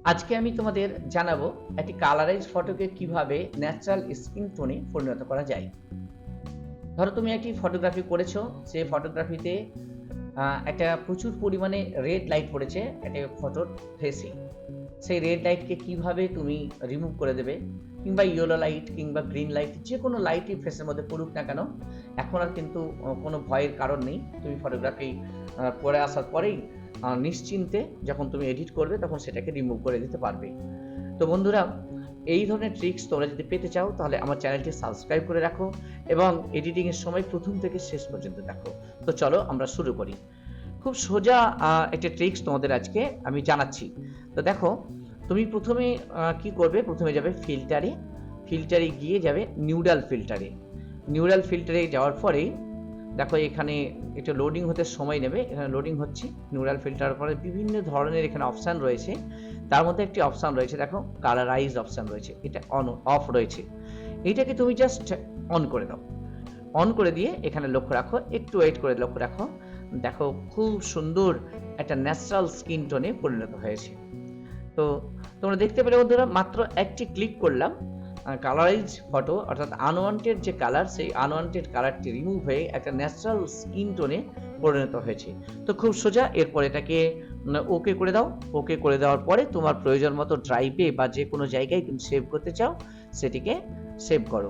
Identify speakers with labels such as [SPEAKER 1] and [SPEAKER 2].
[SPEAKER 1] আজকে আমি তোমাদের জানাবো একটি কালারাইজ ফটোকে কিভাবে ন্যাচারাল স্কিন টোনে পরিণত করা যায়। ধরো তুমি একটি ফটোগ্রাফি করেছো, সেই ফটোগ্রাফিতে একটা প্রচুর পরিমাণে রেড লাইট পড়েছে একটা ফটোর ফেসে। সেই রেড লাইটকে কিভাবে তুমি রিমুভ করে দেবে, কিংবা ইয়েলো লাইট কিংবা গ্রিন লাইট, যে কোনো লাইটই ফেসের মধ্যে পড়ুক না কেন, এখন আর কিন্তু কোনো ভয়ের কারণ নেই। তুমি ফটোগ্রাফি করে আসার পরেই নিশ্চিন্তে যখন তুমি এডিট করবে তখন সেটাকে রিমুভ করে দিতে পারবে। তো বন্ধুরা, এই ধরনের ট্রিক্স তোমরা যদি পেতে চাও তাহলে আমার চ্যানেলটি সাবস্ক্রাইব করে রাখো এবং এডিটিংয়ের সময় প্রথম থেকে শেষ পর্যন্ত দেখো। তো চলো আমরা শুরু করি। খুব সোজা একটা ট্রিক্স তোমাদের আজকে আমি জানাচ্ছি। তো দেখো, তুমি প্রথমে কি করবে, প্রথমে যাবে ফিল্টারে গিয়ে যাবে নিউডাল ফিল্টারে যাওয়ার পরেই দেখো এখানে একটু লোডিং হতে সময় নেবে। এখানে লোডিং হচ্ছে নিউরাল ফিল্টার পরে বিভিন্ন ধরনের এখানে অপশান রয়েছে। তার মধ্যে একটি অপশান রয়েছে, দেখো কালারাইজ অপশান রয়েছে, এটা অফ রয়েছে। এইটাকে তুমি জাস্ট অন করে দাও। অন করে দিয়ে এখানে লক্ষ্য রাখো, একটু ওয়েট করে লক্ষ্য রাখো, দেখো খুব সুন্দর একটা ন্যাচারাল স্কিন টোনে পরিণত হয়েছে। তো তোমরা দেখতে পেলে বন্ধুরা, মাত্র একটি ক্লিক করলাম, কালারাইজ ফটো অর্থাৎ আনওয়ান্টেড যে কালার, সেই আনওয়ান্টেড কালারটি রিমুভ হয়ে একটা ন্যাচারাল স্কিন টোনে পরিণত হয়েছে। তো খুব সোজা, এরপর এটাকে ওকে করে দাও। ওকে করে দেওয়ার পরে তোমার প্রয়োজন মতো ড্রাইভে বা যে কোনো জায়গায় তুমি সেভ করতে চাও সেটিকে সেভ করো।